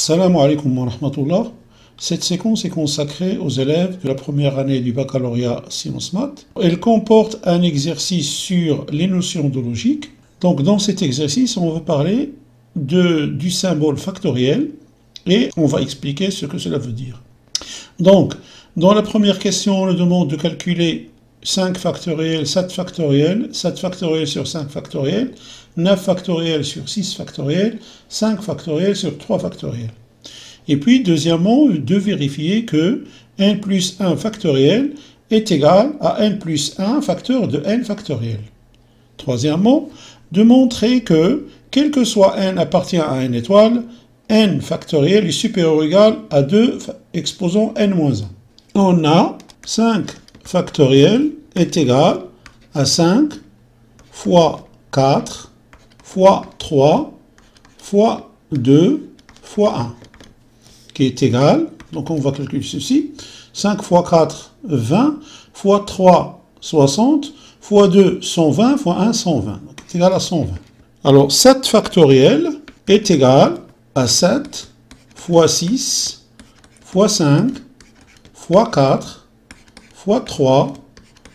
Assalamu alaikum wa rahmatullah. Cette séquence est consacrée aux élèves de la première année du baccalauréat Sciences Maths. Elle comporte un exercice sur les notions de logique. Donc dans cet exercice, on va parler du symbole factoriel et on va expliquer ce que cela veut dire. Donc, dans la première question, on nous demande de calculer 5 factoriel, 7 factoriel, 7 factoriel sur 5 factoriel, 9 factoriel sur 6 factoriel, 5 factoriel sur 3 factoriel. Et puis, deuxièmement, de vérifier que n plus 1 factoriel est égal à n plus 1 facteur de n factoriel. Troisièmement, de montrer que, quel que soit n appartient à n étoile, n factoriel est supérieur ou égal à 2 exposant n-1. On a 5 factoriel est égal à 5 fois 4 fois 3 fois 2 fois 1, qui est égal, donc on va calculer ceci, 5 fois 4, 20, fois 3, 60, fois 2, 120, fois 1, 120, donc est égal à 120. Alors 7 factoriel est égal à 7 fois 6 fois 5 fois 4 fois 3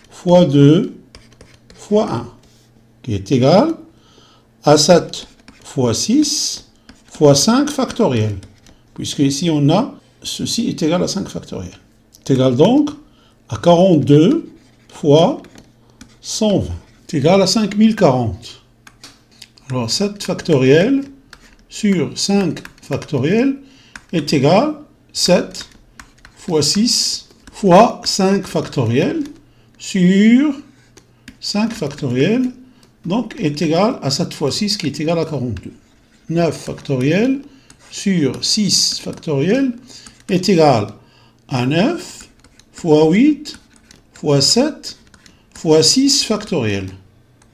fois 2 fois 1, qui est égal à 7 fois 6 fois 5 factoriel, puisque ici on a ceci est égal à 5 factoriel. C'est égal donc à 42 fois 120. C'est égal à 5040. Alors 7 factoriel sur 5 factoriel est égal à 7 fois 6 fois 5 factoriel sur 5 factoriel, donc est égal à 7 fois 6 qui est égal à 42. 9 factoriel sur 6 factoriel est égal à 9 fois 8 fois 7 fois 6 factoriel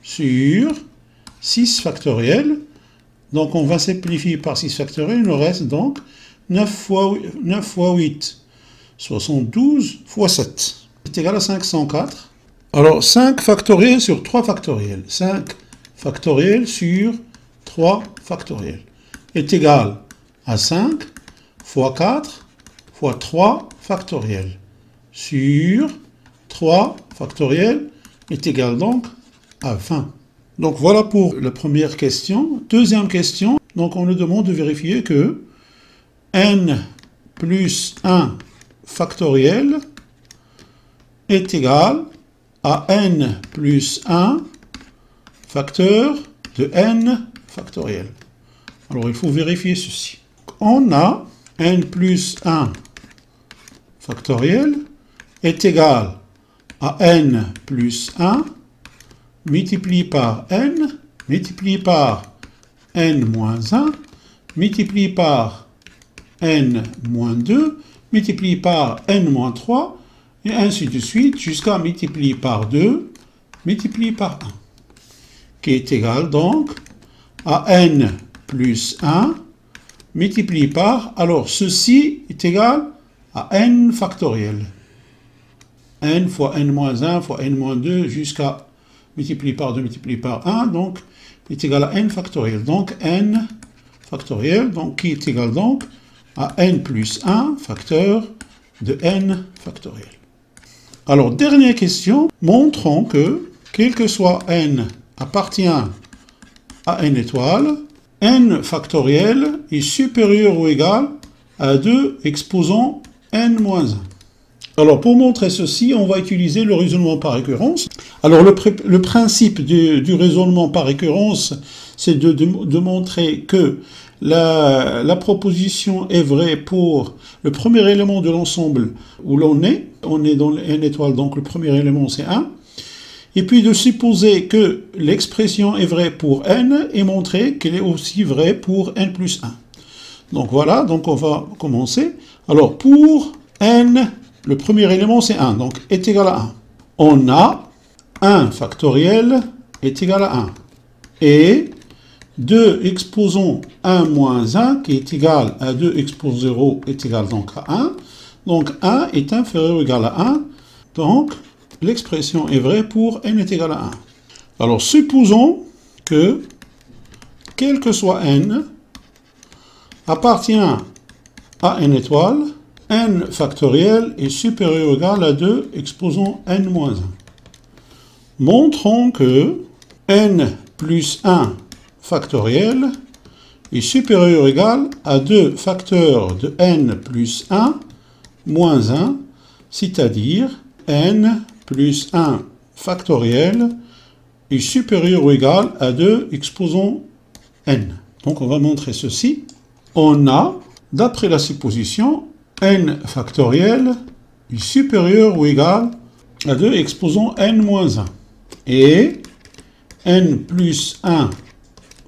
sur 6 factoriel. Donc on va simplifier par 6 factoriel, il nous reste donc 9 fois 8, 72 fois 7. C'est égal à 504. Alors 5 factoriel sur 3 factoriel. 5 factoriel sur 3 factoriel est égal à 5 fois 4 fois 3 factoriel sur 3 factoriel est égal donc à 20. Donc voilà pour la première question. Deuxième question, donc on nous demande de vérifier que n plus 1 factoriel est égal à n plus 1 facteur de n factoriel. Alors il faut vérifier ceci. On a n plus 1 factoriel est égal à n plus 1 multiplié par n, multiplié par n moins 1, multiplié par n moins 2, multiplié par n moins 3, et ainsi de suite, jusqu'à multiplier par 2, multiplié par 1, qui est égal donc à n plus 1, multiplié par, alors ceci est égal à n factoriel. n fois n moins 1 fois n moins 2 jusqu'à multiplié par 2 multiplié par 1, donc est égal à n factoriel. Donc n factoriel, donc qui est égal donc à n plus 1 facteur de n factoriel. Alors, dernière question, montrons que, quel que soit n appartient à n étoile, n factoriel est supérieur ou égal à 2 exposant n-1. Alors, pour montrer ceci, on va utiliser le raisonnement par récurrence. Alors, le principe du raisonnement par récurrence, c'est de montrer que la proposition est vraie pour le premier élément de l'ensemble où l'on est. On est dans n étoile, donc le premier élément c'est 1. Et puis de supposer que l'expression est vraie pour n et montrer qu'elle est aussi vraie pour n plus 1. Donc voilà, donc on va commencer. Alors pour n, le premier élément c'est 1, donc est égal à 1. On a 1 factoriel est égal à 1. Et 2 exposant 1 moins 1 qui est égal à 2 exposant 0 est égal donc à 1. Donc 1 est inférieur ou égal à 1. Donc l'expression est vraie pour n est égal à 1. Alors supposons que, quel que soit n, appartient à n étoile, n factoriel est supérieur ou égal à 2 exposant n moins 1. Montrons que n plus 1 factoriel est supérieur ou égal à 2 facteurs de n plus 1 moins 1, c'est-à-dire n plus 1 factoriel est supérieur ou égal à 2 exposant n. Donc on va montrer ceci. On a, d'après la supposition, n factoriel est supérieur ou égal à 2 exposant n moins 1. Et n plus 1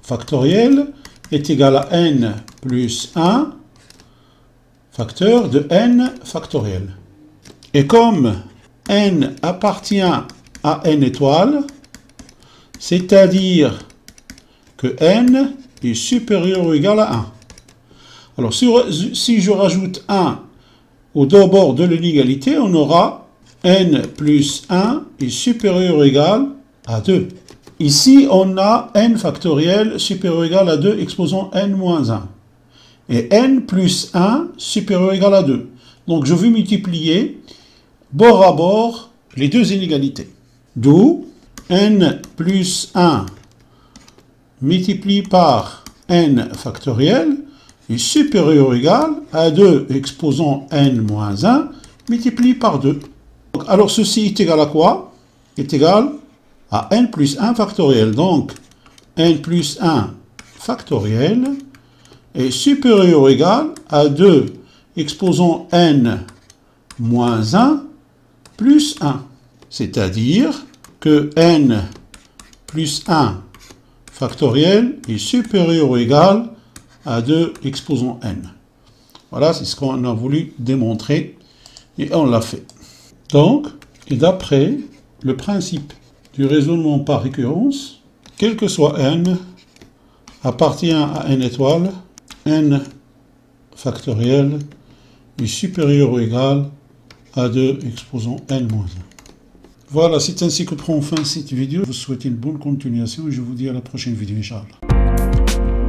factoriel est égal à n plus 1 facteur de n factoriel. Et comme n appartient à n étoile, c'est-à-dire que n est supérieur ou égal à 1. Alors si je rajoute 1 au deux bords de l'inégalité, on aura n plus 1 est supérieur ou égal à 2. Ici, on a n factoriel supérieur ou égal à 2 exposant n moins 1. Et n plus 1 supérieur ou égal à 2. Donc je vais multiplier bord à bord les deux inégalités. D'où n plus 1 multiplié par n factoriel est supérieur ou égal à 2 exposant n moins 1 multiplié par 2. Donc, alors ceci est égal à quoi? Est égal à n plus 1 factoriel. Donc n plus 1 factoriel est supérieur ou égal à 2 exposant n moins 1 plus 1. C'est-à-dire que n plus 1 factoriel est supérieur ou égal à 2 exposant n. Voilà, c'est ce qu'on a voulu démontrer et on l'a fait. Donc, et d'après le principe du raisonnement par récurrence, quel que soit n appartient à n étoile, n factoriel est supérieur ou égal à 2 exposant n moins 1. Voilà, c'est ainsi que prend fin cette vidéo. Je vous souhaite une bonne continuation et je vous dis à la prochaine vidéo, Inch'Allah.